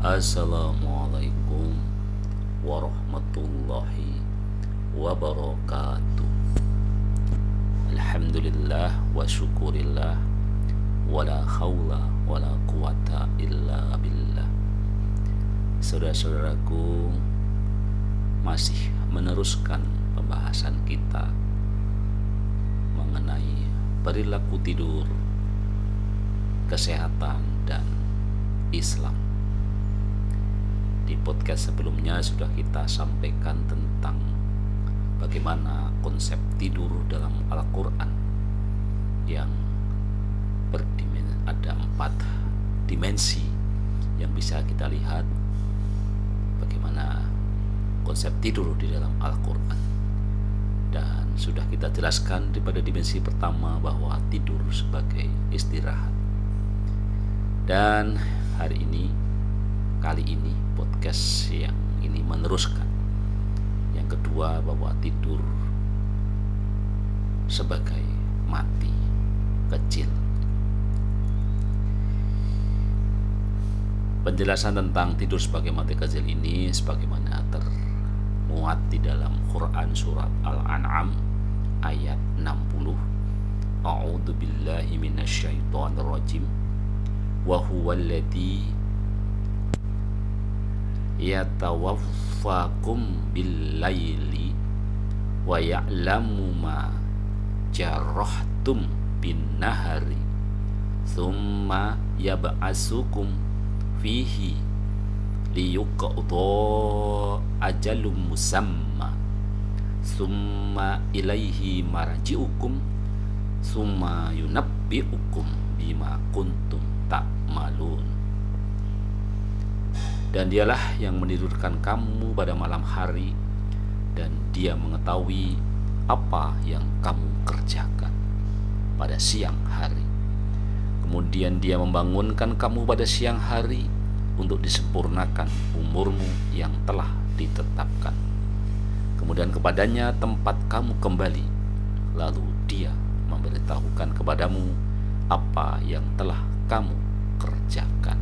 Assalamualaikum warahmatullahi wabarakatuh. Alhamdulillah wa syukurillah, wala haula wala quwata illa billah. Saudara-saudaraku, masih meneruskan pembahasan kita mengenai perilaku tidur, kesehatan, dan Islam. Di podcast sebelumnya sudah kita sampaikan tentang bagaimana konsep tidur dalam Al-Quran yang ada 4 dimensi yang bisa kita lihat bagaimana konsep tidur di dalam Al-Quran. Dan sudah kita jelaskan pada dimensi pertama bahwa tidur sebagai istirahat. Dan kali ini podcast yang ini meneruskan yang kedua, bahwa tidur sebagai mati kecil. Penjelasan tentang tidur sebagai mati kecil ini sebagaimana termuat di dalam Quran surat Al-An'am ayat 60. A'udzu billahi minasyaitonir rajim. Wa huwallazi yatawaffakum bil-laili wa ya'lamu ma jarahtum bin-nahari thumma yab'asukum fihi liyuqda ajalum musamma thumma ilaihi marji'ukum thumma yunabbi'ukum bima kuntum ta'malun. Dan dialah yang menidurkan kamu pada malam hari, dan dia mengetahui apa yang kamu kerjakan pada siang hari. Kemudian dia membangunkan kamu pada siang hari untuk disempurnakan umurmu yang telah ditetapkan. Kemudian kepadanya tempat kamu kembali, lalu dia memberitahukan kepadamu apa yang telah kamu kerjakan.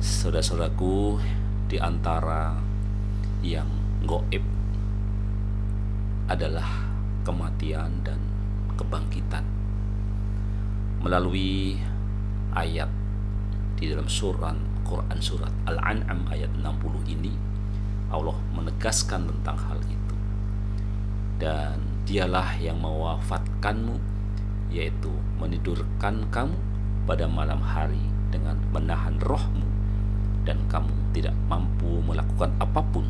Saudara-saudaraku, di antara yang gaib adalah kematian dan kebangkitan. Melalui ayat di dalam Quran surat Al-An'am ayat 60 ini, Allah menegaskan tentang hal itu. Dan dialah yang mewafatkanmu, yaitu menidurkan kamu pada malam hari dengan menahan rohmu, dan kamu tidak mampu melakukan apapun.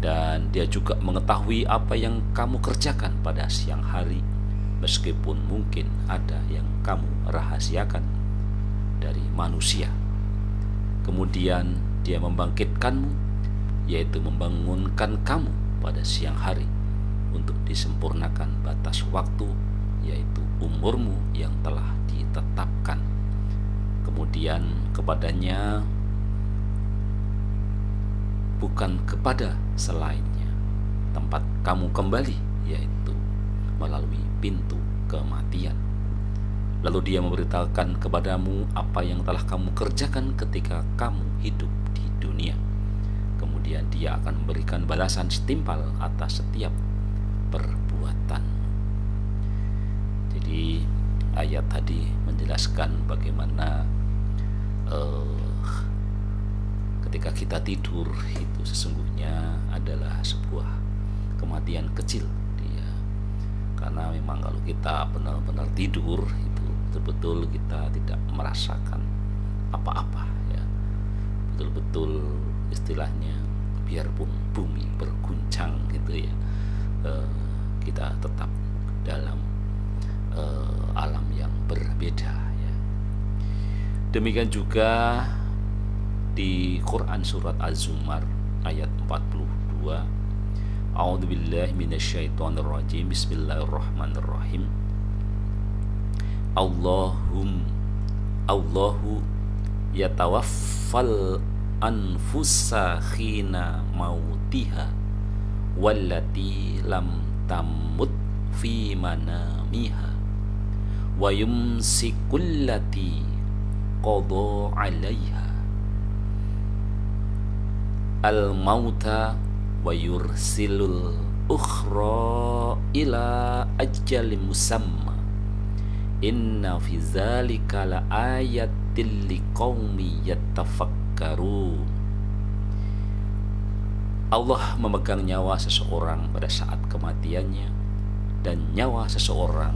Dan dia juga mengetahui apa yang kamu kerjakan pada siang hari, meskipun mungkin ada yang kamu rahasiakan dari manusia. Kemudian dia membangkitkanmu, yaitu membangunkan kamu pada siang hari untuk disempurnakan batas waktu, yaitu umurmu yang telah ditetapkan. Kemudian kepadanya, bukan kepada selainnya, tempat kamu kembali, yaitu melalui pintu kematian. Lalu dia memberitahukan kepadamu apa yang telah kamu kerjakan ketika kamu hidup di dunia. Kemudian dia akan memberikan balasan setimpal atas setiap perbuatan. Jadi ayat tadi menjelaskan bagaimana ketika kita tidur itu sesungguhnya adalah sebuah kematian kecil dia. Karena memang kalau kita benar-benar tidur itu betul-betul kita tidak merasakan apa-apa ya. Betul-betul istilahnya biarpun bumi berguncang gitu ya, kita tetap dalam alam yang berbeda ya. Demikian juga di Quran surat Az-Zumar ayat 42. A'udzubillahi minasyaitonirrajim. Bismillahirrahmanirrahim. Allahu yatawaffal anfusa khina mautiha wallati lam tamut fi manamiha wa yumsikullati qada 'alaiha al-mauta wa yursilul ukhra ila ajalin musamma inna fi dzalika la ayatil liqaumi yattafakkarun. Allah memegang nyawa seseorang pada saat kematiannya dan nyawa seseorang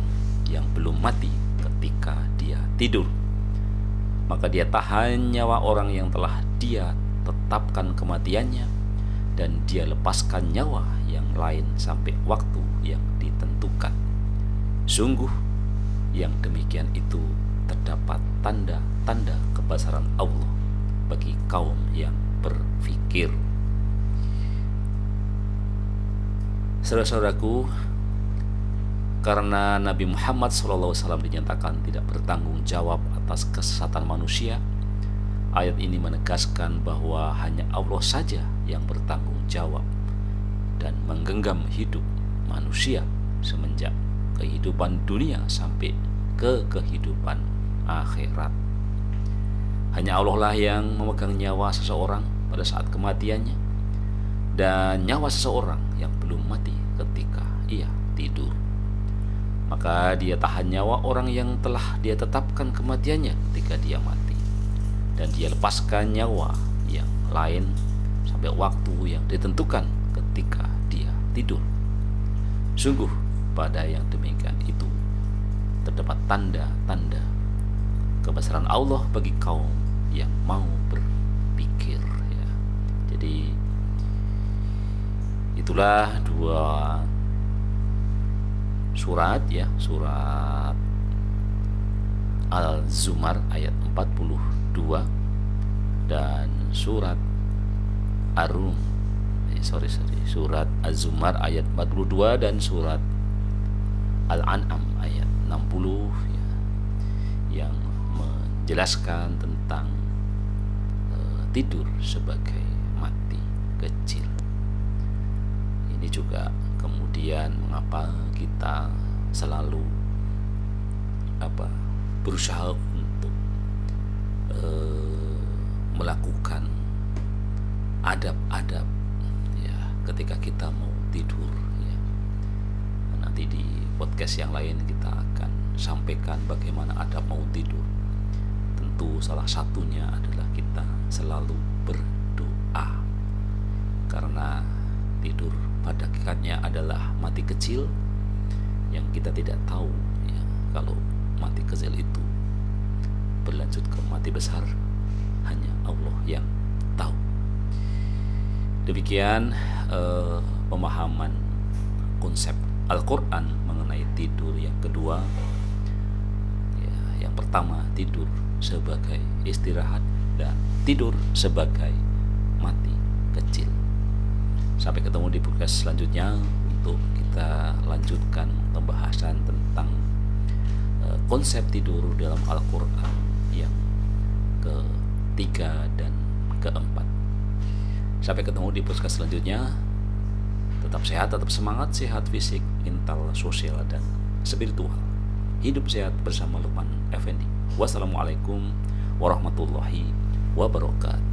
yang belum mati ketika dia tidur. Maka dia tahan nyawa orang yang telah dia tetapkan kematiannya dan dia lepaskan nyawa yang lain sampai waktu yang ditentukan. Sungguh yang demikian itu terdapat tanda-tanda kebesaran Allah bagi kaum yang berfikir. Saudara-saudaraku, karena Nabi Muhammad SAW dinyatakan tidak bertanggung jawab atas kesesatan manusia, ayat ini menegaskan bahwa hanya Allah saja yang bertanggung jawab dan menggenggam hidup manusia semenjak kehidupan dunia sampai ke kehidupan akhirat. Hanya Allah lah yang memegang nyawa seseorang pada saat kematiannya dan nyawa seseorang yang belum mati ketika ia tidur. Maka dia tahan nyawa orang yang telah dia tetapkan kematiannya ketika dia mati, dan dia lepaskan nyawa yang lain sampai waktu yang ditentukan ketika dia tidur. Sungguh pada yang demikian itu terdapat tanda-tanda kebesaran Allah bagi kaum yang mau berpikir, ya. Jadi itulah dua surat, ya, surat Al-Zumar ayat 42 dan surat Ar-Rum surat Az-Zumar ayat 42 dan surat Al-An'am ayat 60, ya, yang menjelaskan tentang tidur sebagai mati kecil. Ini juga kemudian mengapa kita selalu berusaha untuk melakukan adab-adab, ya, ketika kita mau tidur, ya. Nanti di podcast yang lain kita akan sampaikan bagaimana adab mau tidur. Tentu salah satunya adalah kita selalu berdoa, karena tidur pada hakikatnya adalah mati kecil yang kita tidak tahu, ya, kalau mati kecil itu berlanjut ke mati besar hanya Allah yang tahu. Demikian pemahaman konsep Al-Quran mengenai tidur yang kedua, ya. Yang pertama, tidur sebagai istirahat dan tidur sebagai mati kecil. Sampai ketemu di podcast selanjutnya untuk kita lanjutkan pembahasan tentang konsep tidur dalam Al-Quran yang ketiga dan keempat. Sampai ketemu di podcast selanjutnya. Tetap sehat, tetap semangat, sehat fisik, mental, sosial, dan spiritual. Hidup sehat bersama Lukman Effendi. Wassalamualaikum warahmatullahi wabarakatuh.